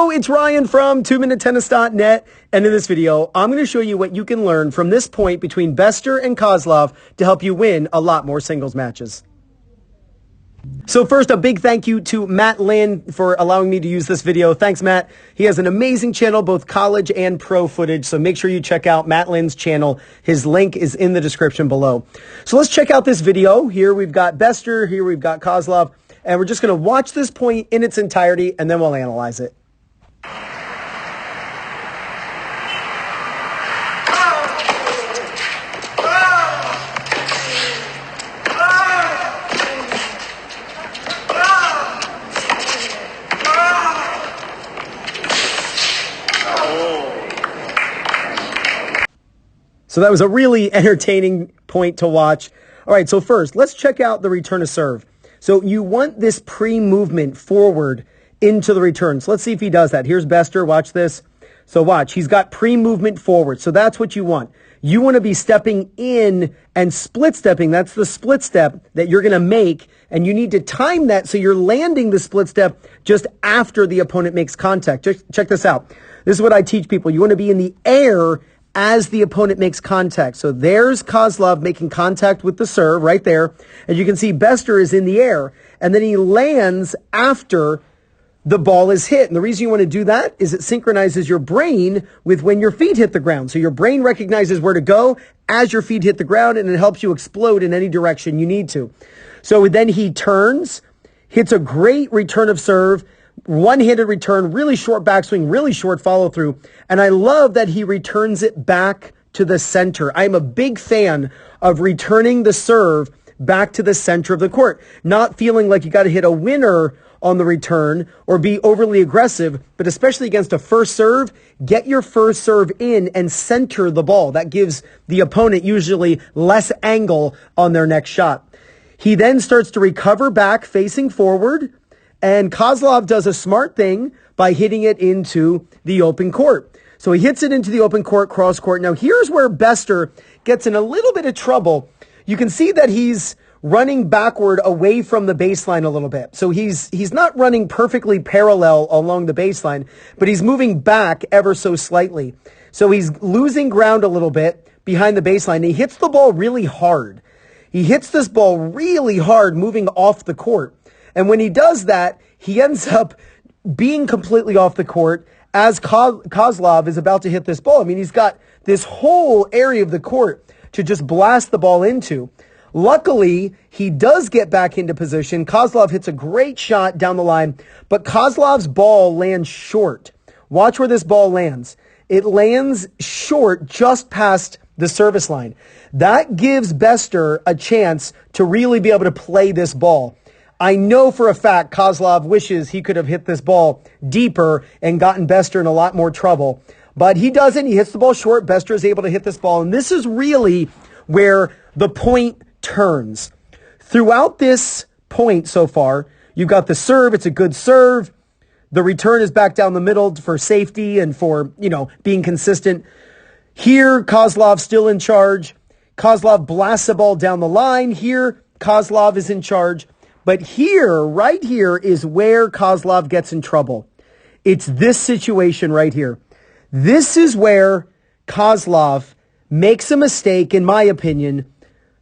Hello, it's Ryan from 2MinuteTennis.net, and in this video, I'm going to show you what you can learn from this point between Bester and Kozlov to help you win a lot more singles matches. So first, a big thank you to Matt Lynn for allowing me to use this video. Thanks, Matt. He has an amazing channel, both college and pro footage, so make sure you check out Matt Lynn's channel. His link is in the description below. So let's check out this video. Here we've got Bester, here we've got Kozlov, and we're just going to watch this point in its entirety, and then we'll analyze it. So that was a really entertaining point to watch. All right, so first, let's check out the return of serve. So you want this pre-movement forward into the return. So let's see if he does that. Here's Bester, watch this. So watch, he's got pre-movement forward. So that's what you want. You want to be stepping in and split stepping. That's the split step that you're going to make. And you need to time that so you're landing the split step just after the opponent makes contact. Check this out. This is what I teach people. You want to be in the air as the opponent makes contact. So there's Kozlov making contact with the serve right there. And you can see Bester is in the air. And then he lands after the ball is hit. And the reason you want to do that is it synchronizes your brain with when your feet hit the ground. So your brain recognizes where to go as your feet hit the ground, and it helps you explode in any direction you need to. So then he turns, hits a great return of serve, one-handed return, really short backswing, really short follow-through. And I love that he returns it back to the center. I'm a big fan of returning the serve back to the center of the court, not feeling like you got to hit a winner on the return or be overly aggressive, but especially against a first serve, get your first serve in and center the ball. That gives the opponent usually less angle on their next shot. He then starts to recover back facing forward, and Kozlov does a smart thing by hitting it into the open court. So he hits it into the open court, cross court. Now here's where Bester gets in a little bit of trouble. You can see that he's running backward away from the baseline a little bit. So he's not running perfectly parallel along the baseline, but he's moving back ever so slightly. So he's losing ground a little bit behind the baseline. He hits the ball really hard. He hits this ball really hard moving off the court. And when he does that, he ends up being completely off the court as Kozlov is about to hit this ball. I mean, he's got this whole area of the court to just blast the ball into. Luckily, he does get back into position. Kozlov hits a great shot down the line, but Kozlov's ball lands short. Watch where this ball lands. It lands short just past the service line. That gives Bester a chance to really be able to play this ball. I know for a fact Kozlov wishes he could have hit this ball deeper and gotten Bester in a lot more trouble. But he doesn't. He hits the ball short. Bester is able to hit this ball. And this is really where the point turns. Throughout this point so far, you've got the serve. It's a good serve. The return is back down the middle for safety and for, being consistent. Here, Kozlov's still in charge. Kozlov blasts the ball down the line. Here, Kozlov is in charge. But here, right here, is where Kozlov gets in trouble. It's this situation right here. This is where Kozlov makes a mistake, in my opinion,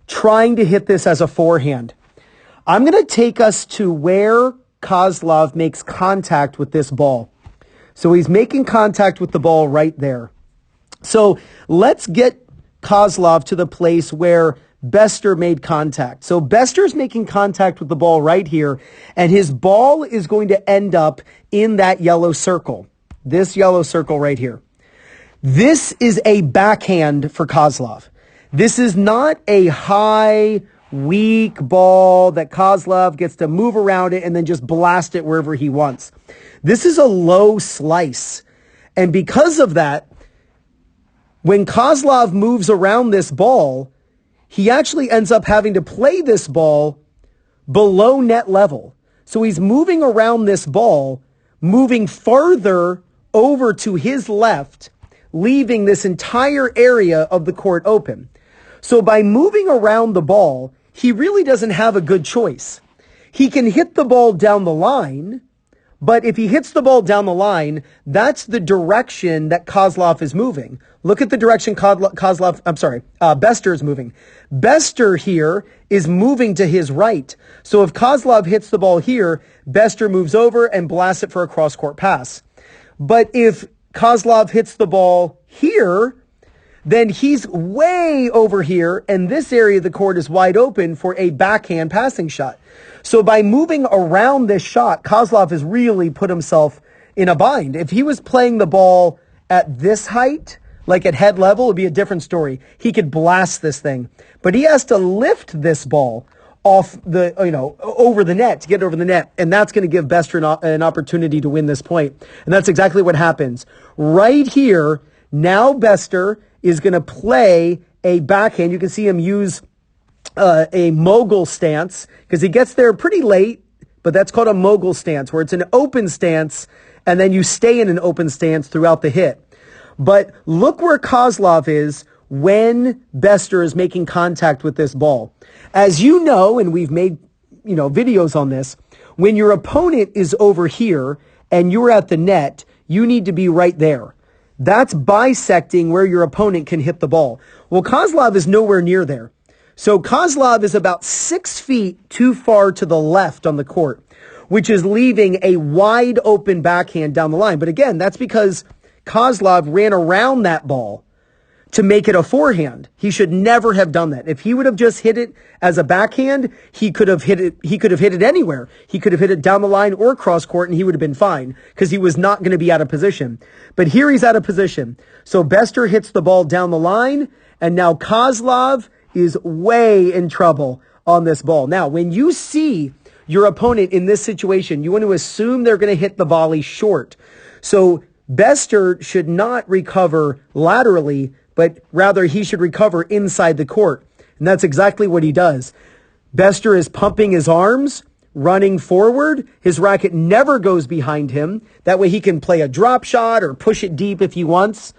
trying to hit this as a forehand. I'm going to take us to where Kozlov makes contact with this ball. So he's making contact with the ball right there. So let's get Kozlov to the place where Bester made contact. So Bester's making contact with the ball right here, and his ball is going to end up in that yellow circle. This yellow circle right here. This is a backhand for Kozlov. This is not a high, weak ball that Kozlov gets to move around it and then just blast it wherever he wants. This is a low slice. And because of that, when Kozlov moves around this ball, he actually ends up having to play this ball below net level. So he's moving around this ball, moving farther over to his left, leaving this entire area of the court open. So by moving around the ball, he really doesn't have a good choice. He can hit the ball down the line, But if he hits the ball down the line, that's the direction that Kozlov is moving. Look at the direction Bester is moving. Bester here is moving to his right. So if Kozlov hits the ball here, Bester moves over and blasts it for a cross-court pass. But if Kozlov hits the ball here, then he's way over here, and this area of the court is wide open for a backhand passing shot. So by moving around this shot, Kozlov has really put himself in a bind. If he was playing the ball at this height, like at head level, it would be a different story. He could blast this thing. But he has to lift this ball off the, over the net, to get over the net. And that's going to give Bester an opportunity to win this point. And that's exactly what happens. Right here, now Bester is going to play a backhand. You can see him use a mogul stance because he gets there pretty late, but that's called a mogul stance, where it's an open stance and then you stay in an open stance throughout the hit. But look where Kozlov is when Bester is making contact with this ball. As you know, and we've made videos on this, when your opponent is over here and you're at the net, you need to be right there. That's bisecting where your opponent can hit the ball. Well, Kozlov is nowhere near there. So Kozlov is about 6 feet too far to the left on the court, which is leaving a wide open backhand down the line. But again, that's because Kozlov ran around that ball to make it a forehand. He should never have done that. If he would have just hit it as a backhand, he could have hit it anywhere. He could have hit it down the line or cross court and he would have been fine because he was not going to be out of position. But here he's out of position. So Bester hits the ball down the line and now Kozlov is way in trouble on this ball. Now, when you see your opponent in this situation, you want to assume they're going to hit the volley short. So Bester should not recover laterally, but rather he should recover inside the court. And that's exactly what he does. Bester is pumping his arms, running forward. His racket never goes behind him. That way he can play a drop shot or push it deep if he wants.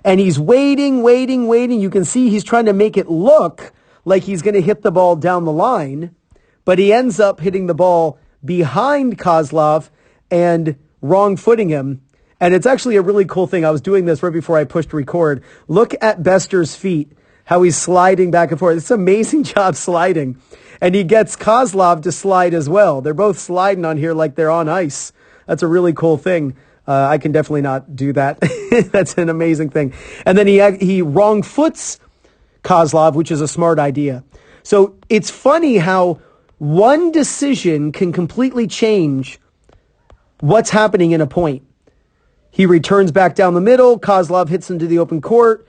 And he's waiting. You can see he's trying to make it look like he's going to hit the ball down the line, but he ends up hitting the ball behind Kozlov and wrong footing him. And it's actually a really cool thing. I was doing this right before I pushed record. Look at Bester's feet, how he's sliding back and forth. It's an amazing job sliding. And he gets Kozlov to slide as well. They're both sliding on here like they're on ice. That's a really cool thing. I can definitely not do that. That's an amazing thing. And then he wrong foots Kozlov, which is a smart idea. So it's funny how one decision can completely change what's happening in a point. He returns back down the middle. Kozlov hits into the open court.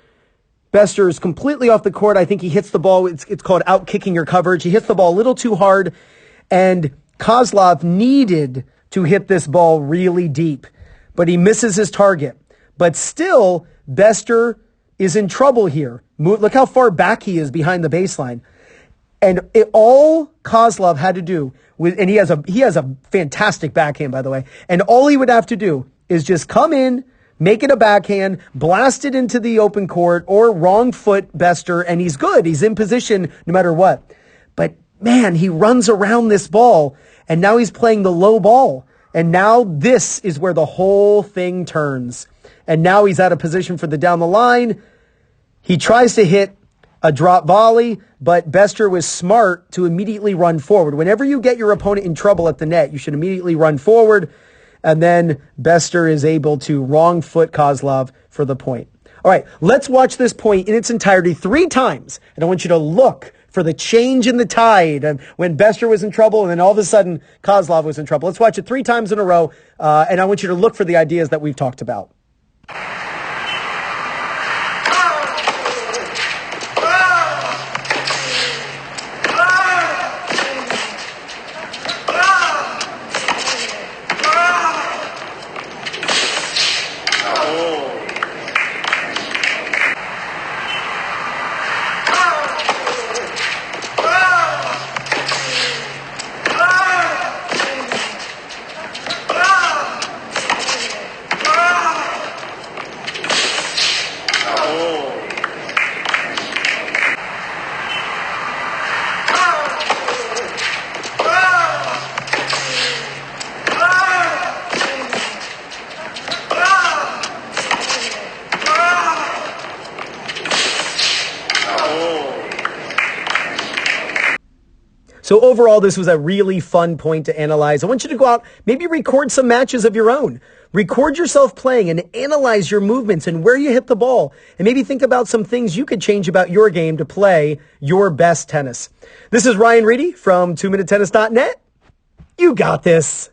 Bester is completely off the court. I think he hits the ball. It's called out kicking your coverage. He hits the ball a little too hard, and Kozlov needed to hit this ball really deep, but he misses his target. But still, Bester is in trouble here. Look how far back he is behind the baseline. And all Kozlov had to do, and he has a fantastic backhand, by the way, and all he would have to do is just come in, make it a backhand, blast it into the open court, or wrong foot Bester, and he's good. He's in position no matter what. But man, he runs around this ball, and now he's playing the low ball. And now this is where the whole thing turns. And now he's out of position for the down the line. He tries to hit a drop volley, but Bester was smart to immediately run forward. Whenever you get your opponent in trouble at the net, you should immediately run forward. And then Bester is able to wrong foot Kozlov for the point. All right, let's watch this point in its entirety 3 times. And I want you to look for the change in the tide and when Bester was in trouble and then all of a sudden Kozlov was in trouble. Let's watch it 3 times in a row. And I want you to look for the ideas that we've talked about. So overall, this was a really fun point to analyze. I want you to go out, maybe record some matches of your own. Record yourself playing and analyze your movements and where you hit the ball. And maybe think about some things you could change about your game to play your best tennis. This is Ryan Reedy from 2minutetennis.net. You got this.